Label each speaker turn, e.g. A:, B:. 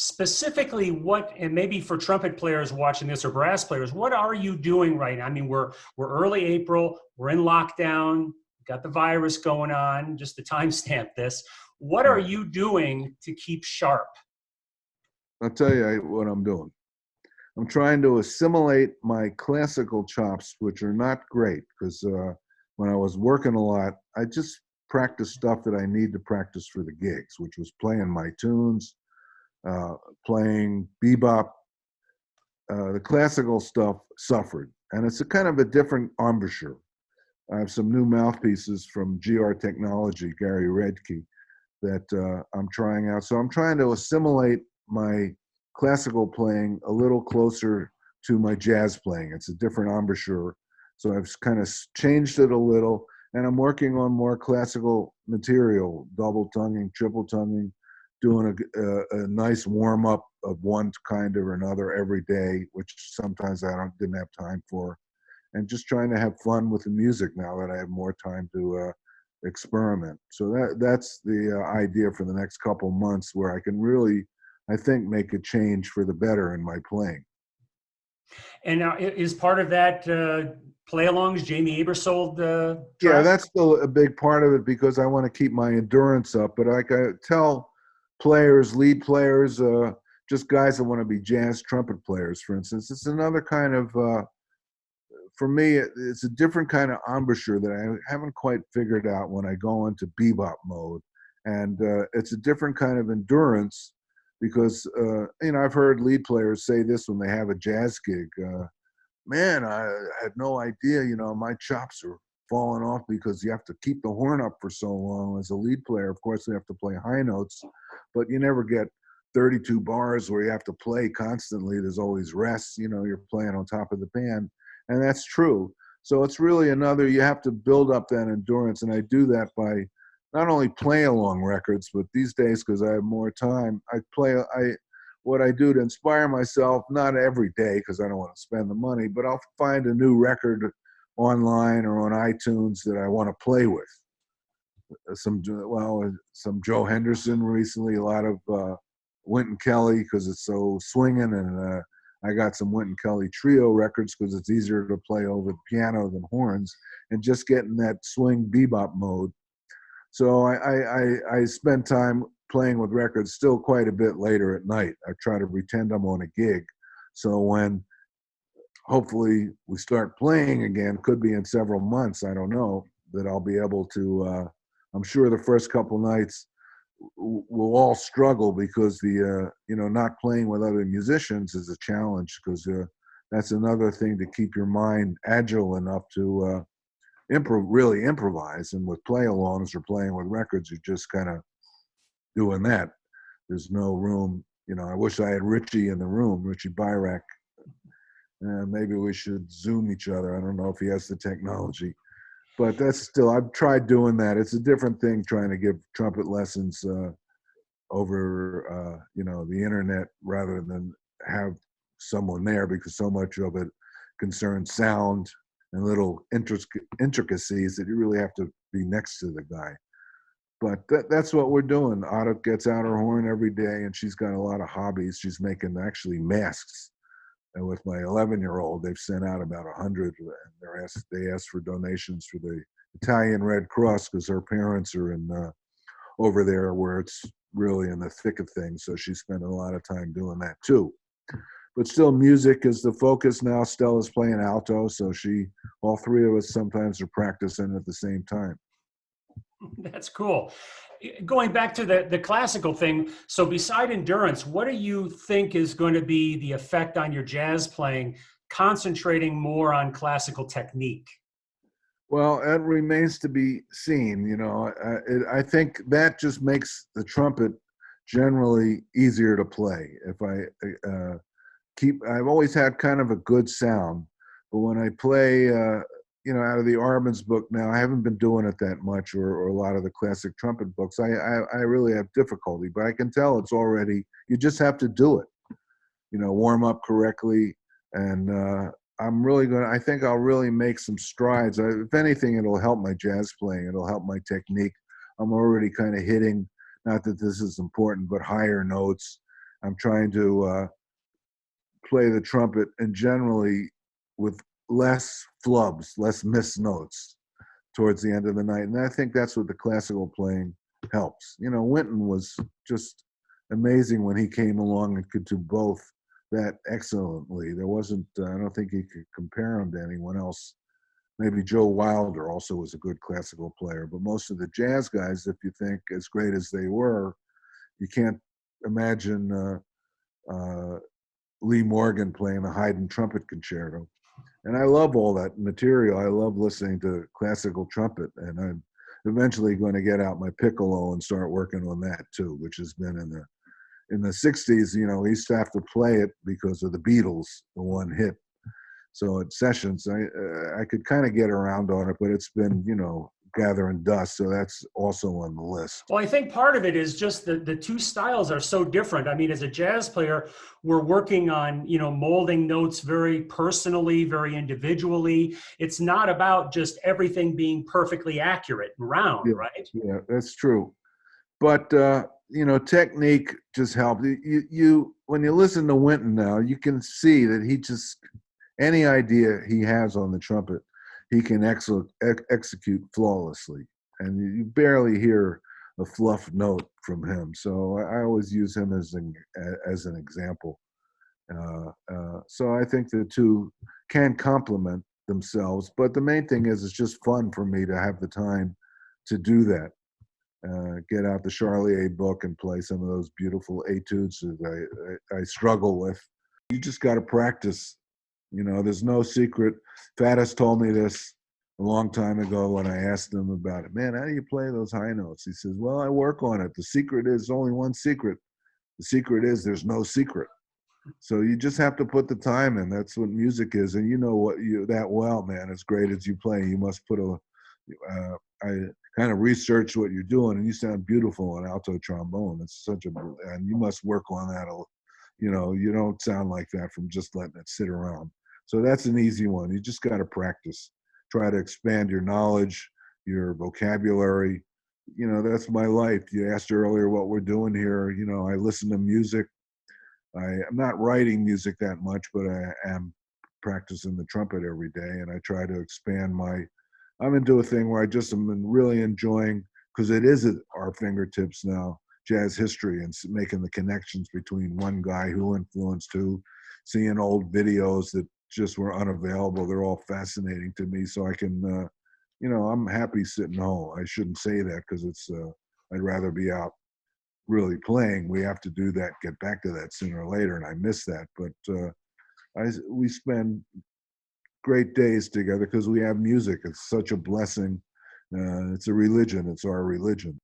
A: Specifically, what, and maybe for trumpet players watching this or brass players, what are you doing right now? I mean, we're early April, we're in lockdown, got the virus going on, just to timestamp this. What are
B: Yeah.
A: you doing to keep sharp?
B: I'll tell you what I'm doing. I'm trying to assimilate my classical chops, which are not great because when I was working a lot, I just practiced stuff that I need to practice for the gigs, which was playing my tunes, playing bebop. The classical stuff suffered, and it's a kind of a different embouchure. I have some new mouthpieces from GR Technology, Gary Redke, that I'm trying out. So I'm trying to assimilate my classical playing a little closer to my jazz playing. It's a different embouchure. So I've kind of changed it a little, and I'm working on more classical material, double tonguing, triple tonguing, doing a nice warm up of one kind or another every day, which sometimes didn't have time for, and just trying to have fun with the music now that I have more time to experiment. So that's the idea for the next couple months, where I can really, I think, make a change for the better in my playing.
A: And now is part of that play-alongs, Jamie Aebersold
B: Yeah,
A: track?
B: that's still a big part of it because I want to keep my endurance up. But like I tell players, lead players, just guys that want to be jazz trumpet players, for instance, it's another kind of for me, it's a different kind of embouchure that I haven't quite figured out when I go into bebop mode. And it's a different kind of endurance because, I've heard lead players say this when they have a jazz gig. Man, I had no idea, my chops are falling off because you have to keep the horn up for so long. As a lead player, of course, you have to play high notes, but you never get 32 bars where you have to play constantly. There's always rests, you're playing on top of the band. And that's true. So it's really you have to build up that endurance. And I do that by not only playing along records, but these days, because I have more time, what I do to inspire myself, not every day, because I don't want to spend the money, but I'll find a new record online or on iTunes that I want to play with. Some Joe Henderson recently, a lot of Wynton Kelly, because it's so swinging, and I got some Wynton Kelly trio records because it's easier to play over the piano than horns, and just getting that swing bebop mode. So I spend time playing with records still quite a bit later at night. I try to pretend I'm on a gig. So when hopefully we start playing again, could be in several months, I don't know, that I'll be able to, I'm sure the first couple nights we'll all struggle because not playing with other musicians is a challenge, because that's another thing to keep your mind agile enough to really improvise. And with play-alongs or playing with records, you're just kind of doing that. There's no room. I wish I had Richie in the room, Richie Byrack. Maybe we should Zoom each other. I don't know if he has the technology. But that's still, I've tried doing that. It's a different thing trying to give trumpet lessons over, the internet rather than have someone there, because so much of it concerns sound and little intricacies that you really have to be next to the guy. But that's what we're doing. Otto gets out her horn every day, and she's got a lot of hobbies. She's making actually masks. And with my 11-year-old, they've sent out about 100. And they asked for donations for the Italian Red Cross, because her parents are in over there where it's really in the thick of things. So she's spending a lot of time doing that too. But still, music is the focus now. Stella's playing alto, so all three of us sometimes are practicing at the same time.
A: That's cool. Going back to the classical thing, so beside endurance, what do you think is going to be the effect on your jazz playing, concentrating more on classical technique?
B: Well, it remains to be seen. I think that just makes the trumpet generally easier to play. If I've always had kind of a good sound, but when I play, out of the Arbenz book now, I haven't been doing it that much, or a lot of the classic trumpet books. I really have difficulty, but I can tell it's already, you just have to do it, warm up correctly. And I think I'll really make some strides. If anything, it'll help my jazz playing. It'll help my technique. I'm already kind of hitting, not that this is important, but higher notes. I'm trying to play the trumpet and generally with less flubs, less missed notes towards the end of the night. And I think that's what the classical playing helps. You know, Wynton was just amazing when he came along and could do both that excellently. There wasn't, I don't think he could compare him to anyone else. Maybe Joe Wilder also was a good classical player, but most of the jazz guys, if you think as great as they were, you can't imagine Lee Morgan playing the Haydn trumpet concerto. And I love all that material. I love listening to classical trumpet, and I'm eventually going to get out my piccolo and start working on that too, which has been in the 60s. You know, we used to have to play it because of the Beatles, the one hit. So at sessions, I could kind of get around on it, but it's been, you know, gathering dust. So that's also on the list.
A: Well, I think part of it is just the two styles are so different. I mean, as a jazz player, we're working on, you know, molding notes very personally, very individually. It's not about just everything being perfectly accurate and round,
B: Yeah,
A: right?
B: yeah, that's true. But you know, technique just helped. You when you listen to Wynton now, you can see that he just any idea he has on the trumpet, he can execute flawlessly, and you barely hear a fluff note from him. So I always use him as an example. So I think the two can complement themselves, but the main thing is it's just fun for me to have the time to do that. Get out the Charlier book and play some of those beautiful etudes that I struggle with. You just got to practice. You know, there's no secret. Faddis told me this a long time ago when I asked him about it. Man, how do you play those high notes? He says, well, I work on it. The secret is only one secret. The secret is there's no secret. So you just have to put the time in. That's what music is. And you know what you that well, man, as great as you play, you must put I kind of research what you're doing, and you sound beautiful on alto trombone. It's such a, and you must work on that. You know, you don't sound like that from just letting it sit around. So that's an easy one. You just got to practice. Try to expand your knowledge, your vocabulary. You know, that's my life. You asked earlier what we're doing here. You know, I listen to music. I'm not writing music that much, but I am practicing the trumpet every day, and I try to expand my. I'm into a thing where I just am really enjoying because it is at our fingertips now, jazz history, and making the connections between one guy who influenced who, seeing old videos that just were unavailable. They're all fascinating to me, so I can, you know, I'm happy sitting home. I shouldn't say that because it's. I'd rather be out really playing. We have to do that, get back to that sooner or later, and I miss that. But we spend great days together because we have music. It's such a blessing. It's a religion. It's our religion.